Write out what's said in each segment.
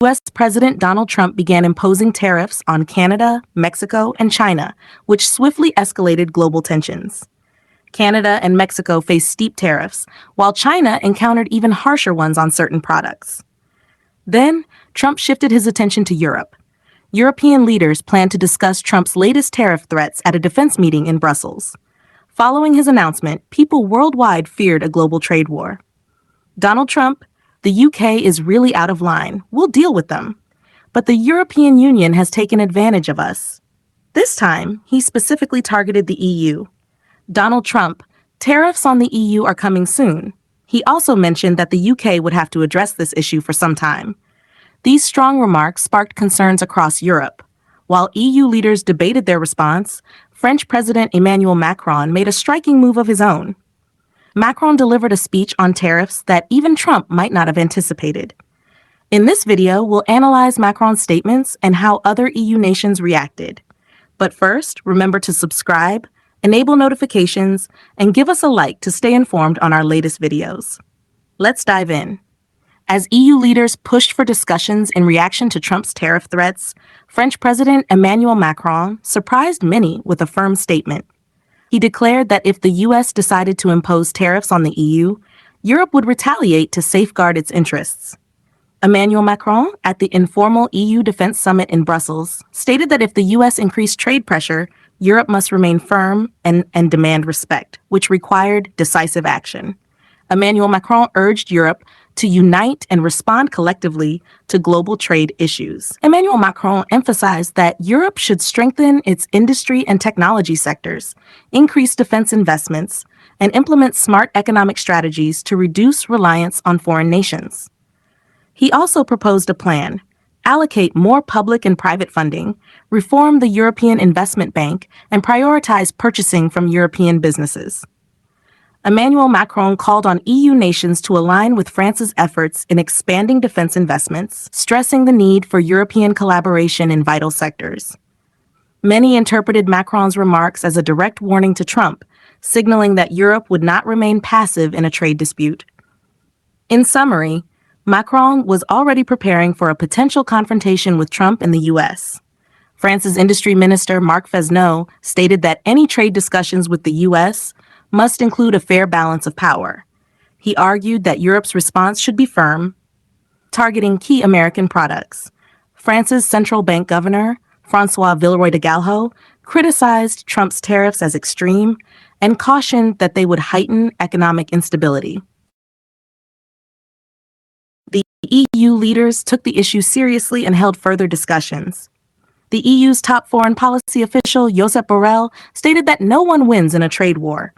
U.S. President Donald Trump began imposing tariffs on Canada, Mexico, and China, which swiftly escalated global tensions. Canada and Mexico faced steep tariffs, while China encountered even harsher ones on certain products. Then, Trump shifted his attention to Europe. European leaders planned to discuss Trump's latest tariff threats at a defense meeting in Brussels. Following his announcement, people worldwide feared a global trade war. Donald Trump, the UK is really out of line. We'll deal with them. But the European Union has taken advantage of us. This time, he specifically targeted the EU. Donald Trump, tariffs on the EU are coming soon. He also mentioned that the UK would have to address this issue for some time. These strong remarks sparked concerns across Europe. While EU leaders debated their response, French President Emmanuel Macron made a striking move of his own. Macron delivered a speech on tariffs that even Trump might not have anticipated. In this video, we'll analyze Macron's statements and how other EU nations reacted. But first, remember to subscribe, enable notifications, and give us a like to stay informed on our latest videos. Let's dive in. As EU leaders pushed for discussions in reaction to Trump's tariff threats, French President Emmanuel Macron surprised many with a firm statement. He declared that if the U.S. decided to impose tariffs on the EU, Europe would retaliate to safeguard its interests. Emmanuel Macron, at the informal EU Defense Summit in Brussels, stated that if the U.S. increased trade pressure, Europe must remain firm and demand respect, which required decisive action. Emmanuel Macron urged Europe to unite and respond collectively to global trade issues. Emmanuel Macron emphasized that Europe should strengthen its industry and technology sectors, increase defense investments, and implement smart economic strategies to reduce reliance on foreign nations. He also proposed a plan: allocate more public and private funding, reform the European Investment Bank, and prioritize purchasing from European businesses. Emmanuel Macron called on EU nations to align with France's efforts in expanding defense investments, stressing the need for European collaboration in vital sectors. Many interpreted Macron's remarks as a direct warning to Trump, signaling that Europe would not remain passive in a trade dispute. In summary, Macron was already preparing for a potential confrontation with Trump in the U.S. France's Industry Minister Marc Fesneau stated that any trade discussions with the U.S. must include a fair balance of power. He argued that Europe's response should be firm, targeting key American products. France's central bank governor, François Villeroy de Galhau, criticized Trump's tariffs as extreme and cautioned that they would heighten economic instability. The EU leaders took the issue seriously and held further discussions. The EU's top foreign policy official, Josep Borrell, stated that no one wins in a trade war.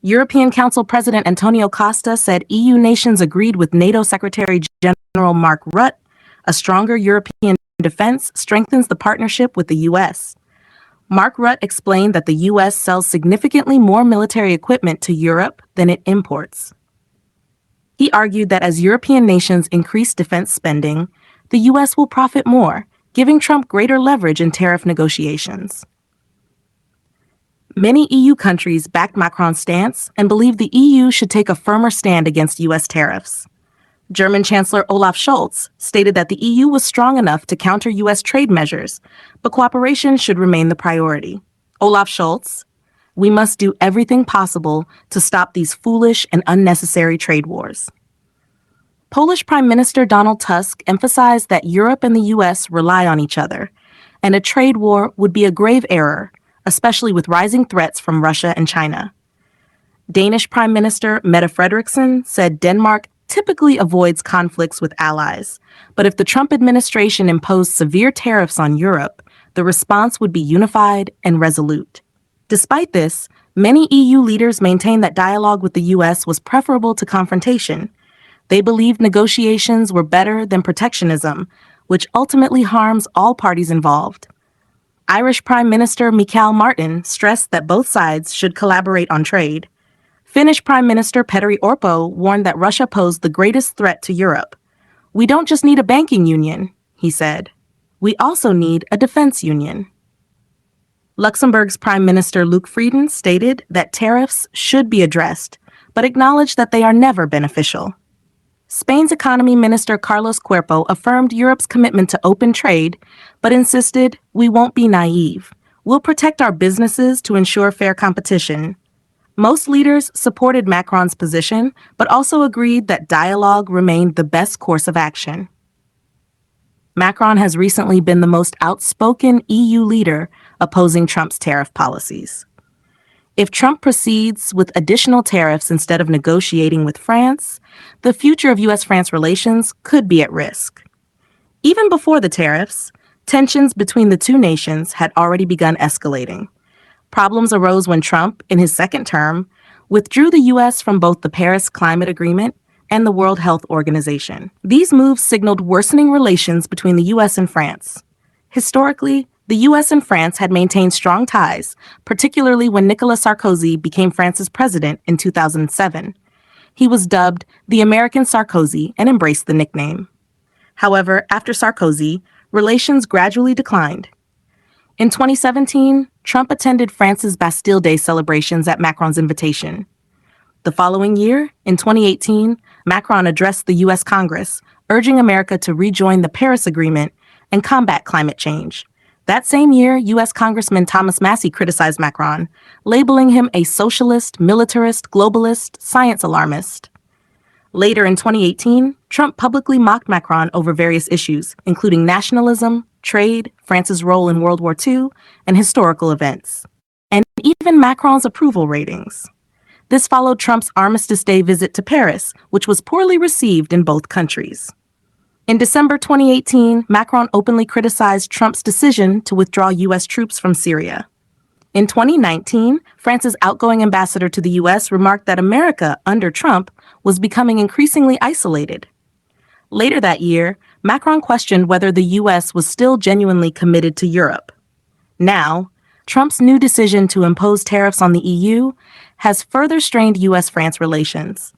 European Council President Antonio Costa said EU nations agreed with NATO Secretary General Mark Rutte. A stronger European defense strengthens the partnership with the U.S. Mark Rutte explained that the U.S. sells significantly more military equipment to Europe than it imports. He argued that as European nations increase defense spending, the U.S. will profit more, giving Trump greater leverage in tariff negotiations. Many EU countries backed Macron's stance and believed the EU should take a firmer stand against U.S. tariffs. German Chancellor Olaf Scholz stated that the EU was strong enough to counter U.S. trade measures, but cooperation should remain the priority. Olaf Scholz: "We must do everything possible to stop these foolish and unnecessary trade wars." Polish Prime Minister Donald Tusk emphasized that Europe and the U.S. rely on each other, and a trade war would be a grave error, especially with rising threats from Russia and China. Danish Prime Minister Mette Frederiksen said Denmark typically avoids conflicts with allies, but if the Trump administration imposed severe tariffs on Europe, the response would be unified and resolute. Despite this, many EU leaders maintained that dialogue with the U.S. was preferable to confrontation. They believed negotiations were better than protectionism, which ultimately harms all parties involved. Irish Prime Minister Michael Martin stressed that both sides should collaborate on trade. Finnish Prime Minister Petteri Orpo warned that Russia posed the greatest threat to Europe. "We don't just need a banking union," he said. "We also need a defense union." Luxembourg's Prime Minister Luc Frieden stated that tariffs should be addressed, but acknowledged that they are never beneficial. Spain's economy minister Carlos Cuerpo affirmed Europe's commitment to open trade, but insisted, "We won't be naive. We'll protect our businesses to ensure fair competition." Most leaders supported Macron's position, but also agreed that dialogue remained the best course of action. Macron has recently been the most outspoken EU leader opposing Trump's tariff policies. If Trump proceeds with additional tariffs instead of negotiating with France, the future of U.S.-France relations could be at risk. Even before the tariffs, tensions between the two nations had already begun escalating. Problems arose when Trump, in his second term, withdrew the U.S. from both the Paris Climate Agreement and the World Health Organization. These moves signaled worsening relations between the U.S. and France. Historically, the U.S. and France had maintained strong ties, particularly when Nicolas Sarkozy became France's president in 2007. He was dubbed the American Sarkozy and embraced the nickname. However, after Sarkozy, relations gradually declined. In 2017, Trump attended France's Bastille Day celebrations at Macron's invitation. The following year, in 2018, Macron addressed the U.S. Congress, urging America to rejoin the Paris Agreement and combat climate change. That same year, U.S. Congressman Thomas Massie criticized Macron, labeling him a socialist, militarist, globalist, science alarmist. Later in 2018, Trump publicly mocked Macron over various issues, including nationalism, trade, France's role in World War II, and historical events, and even Macron's approval ratings. This followed Trump's Armistice Day visit to Paris, which was poorly received in both countries. In December 2018, Macron openly criticized Trump's decision to withdraw U.S. troops from Syria. In 2019, France's outgoing ambassador to the U.S. remarked that America, under Trump, was becoming increasingly isolated. Later that year, Macron questioned whether the U.S. was still genuinely committed to Europe. Now, Trump's new decision to impose tariffs on the EU has further strained U.S.-France relations.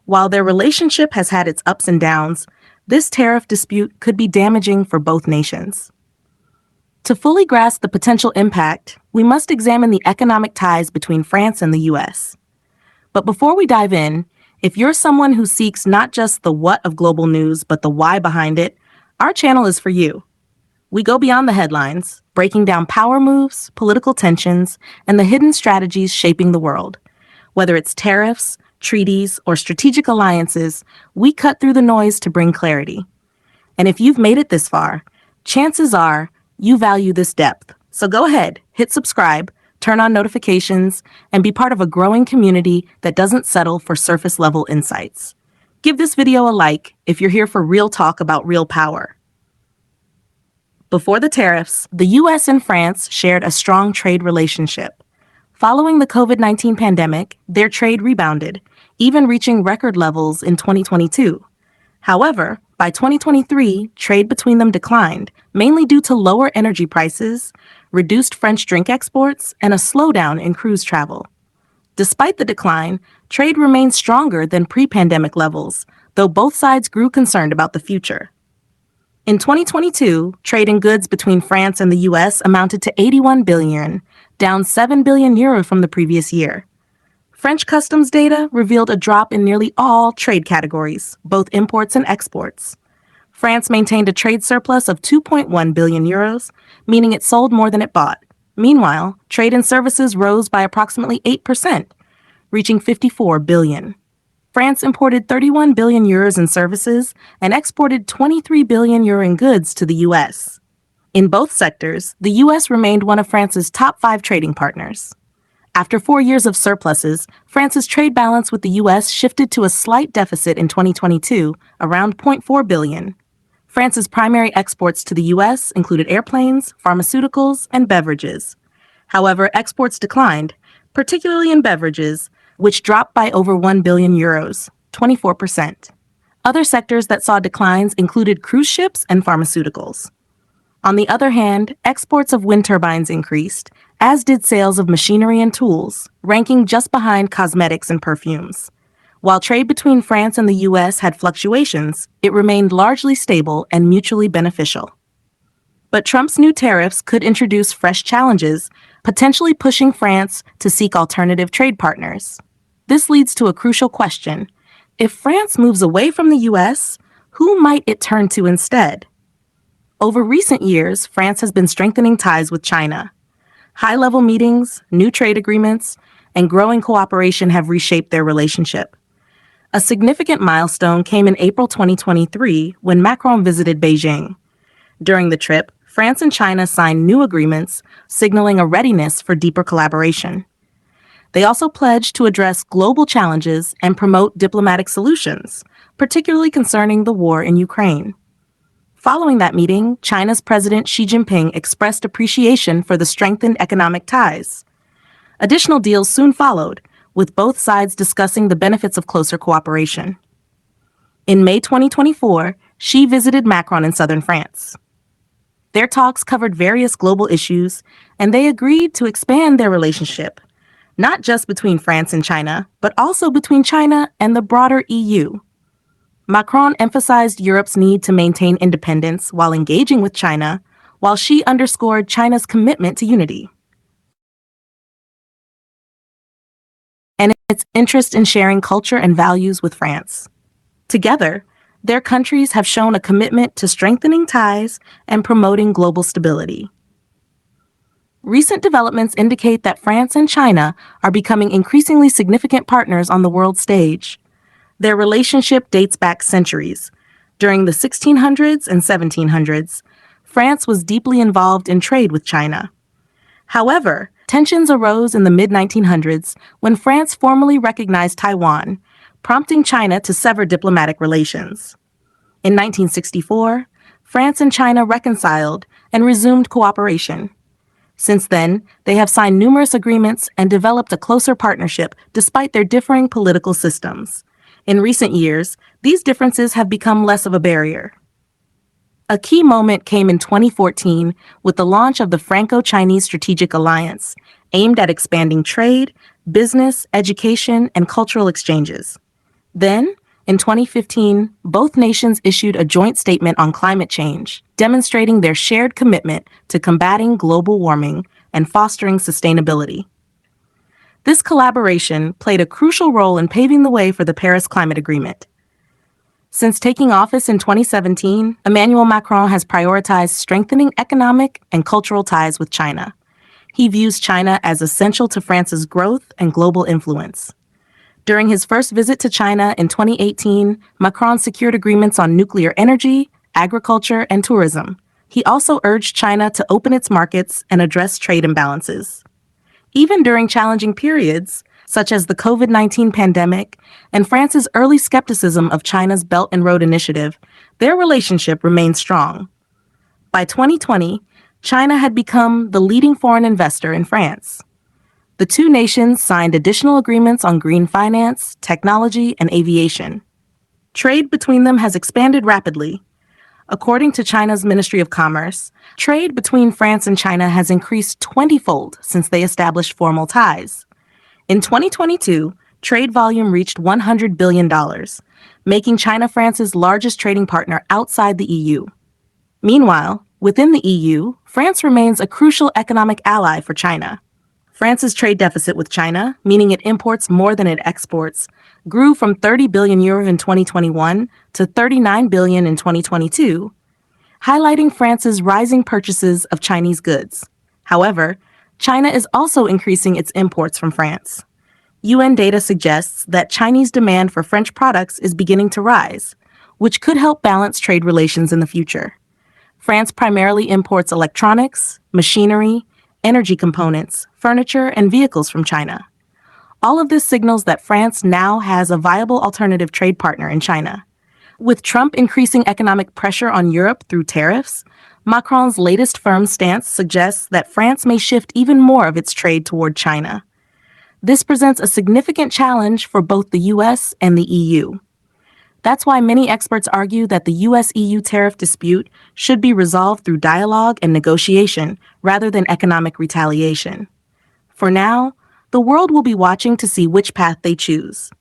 While their relationship has had its ups and downs, this tariff dispute could be damaging for both nations. To fully grasp the potential impact, we must examine the economic ties between France and the U.S. But before we dive in, if you're someone who seeks not just the what of global news, but the why behind it, our channel is for you. We go beyond the headlines, breaking down power moves, political tensions, and the hidden strategies shaping the world. Whether it's tariffs, treaties, or strategic alliances, we cut through the noise to bring clarity. And if you've made it this far, chances are you value this depth. So go ahead, hit subscribe, turn on notifications, and be part of a growing community that doesn't settle for surface-level insights. Give this video a like if you're here for real talk about real power. Before the tariffs, the U.S. and France shared a strong trade relationship. Following the COVID-19 pandemic, their trade rebounded, even reaching record levels in 2022. However, by 2023, trade between them declined, mainly due to lower energy prices, reduced French drink exports, and a slowdown in cruise travel. Despite the decline, trade remained stronger than pre-pandemic levels, though both sides grew concerned about the future. In 2022, trade in goods between France and the U.S. amounted to 81 billion, down 7 billion euro from the previous year. French customs data revealed a drop in nearly all trade categories, both imports and exports. France maintained a trade surplus of 2.1 billion euros, meaning it sold more than it bought. Meanwhile, trade in services rose by approximately 8%, reaching 54 billion. France imported 31 billion euros in services and exported 23 billion euro in goods to the U.S. In both sectors, the U.S. remained one of France's top 5 trading partners. After 4 years of surpluses, France's trade balance with the U.S. shifted to a slight deficit in 2022, around 0.4 billion. France's primary exports to the U.S. included airplanes, pharmaceuticals, and beverages. However, exports declined, particularly in beverages, which dropped by over 1 billion euros, 24%. Other sectors that saw declines included cruise ships and pharmaceuticals. On the other hand, exports of wind turbines increased, as did sales of machinery and tools, ranking just behind cosmetics and perfumes. While trade between France and the U.S. had fluctuations, it remained largely stable and mutually beneficial. But Trump's new tariffs could introduce fresh challenges, potentially pushing France to seek alternative trade partners. This leads to a crucial question. if France moves away from the US, who might it turn to instead? Over recent years, France has been strengthening ties with China. High-level meetings, new trade agreements, and growing cooperation have reshaped their relationship. A significant milestone came in April 2023 when Macron visited Beijing. During the trip, France and China signed new agreements, signaling a readiness for deeper collaboration. They also pledged to address global challenges and promote diplomatic solutions, particularly concerning the war in Ukraine. Following that meeting, China's President Xi Jinping expressed appreciation for the strengthened economic ties. Additional deals soon followed, with both sides discussing the benefits of closer cooperation. In May 2024, Xi visited Macron in southern France. Their talks covered various global issues, and they agreed to expand their relationship, not just between France and China, but also between China and the broader EU. Macron emphasized Europe's need to maintain independence while engaging with China, while Xi underscored China's commitment to unity and its interest in sharing culture and values with France. Together, their countries have shown a commitment to strengthening ties and promoting global stability. Recent developments indicate that France and China are becoming increasingly significant partners on the world stage. Their relationship dates back centuries. During the 1600s and 1700s, France was deeply involved in trade with China. However, tensions arose in the mid-1900s when France formally recognized Taiwan, prompting China to sever diplomatic relations. In 1964, France and China reconciled and resumed cooperation. Since then, they have signed numerous agreements and developed a closer partnership despite their differing political systems. In recent years, these differences have become less of a barrier. A key moment came in 2014 with the launch of the Franco-Chinese Strategic Alliance, aimed at expanding trade, business, education, and cultural exchanges. Then, in 2015, both nations issued a joint statement on climate change, demonstrating their shared commitment to combating global warming and fostering sustainability. This collaboration played a crucial role in paving the way for the Paris Climate Agreement. Since taking office in 2017, Emmanuel Macron has prioritized strengthening economic and cultural ties with China. He views China as essential to France's growth and global influence. During his first visit to China in 2018, Macron secured agreements on nuclear energy, agriculture, and tourism. He also urged China to open its markets and address trade imbalances. Even during challenging periods, such as the COVID-19 pandemic and France's early skepticism of China's Belt and Road Initiative, their relationship remained strong. By 2020, China had become the leading foreign investor in France. The two nations signed additional agreements on green finance, technology, and aviation. Trade between them has expanded rapidly. According to China's Ministry of Commerce, trade between France and China has increased 20-fold since they established formal ties. In 2022, trade volume reached $100 billion, making China France's largest trading partner outside the EU. Meanwhile, within the EU, France remains a crucial economic ally for China. France's trade deficit with China, meaning it imports more than it exports, grew from 30 billion euro in 2021 to 39 billion in 2022, highlighting France's rising purchases of Chinese goods. However, China is also increasing its imports from France. UN data suggests that Chinese demand for French products is beginning to rise, which could help balance trade relations in the future. France primarily imports electronics, machinery, energy components, furniture, and vehicles from China. All of this signals that France now has a viable alternative trade partner in China. With Trump increasing economic pressure on Europe through tariffs, Macron's latest firm stance suggests that France may shift even more of its trade toward China. This presents a significant challenge for both the US and the EU. That's why many experts argue that the US-EU tariff dispute should be resolved through dialogue and negotiation rather than economic retaliation. For now, the world will be watching to see which path they choose.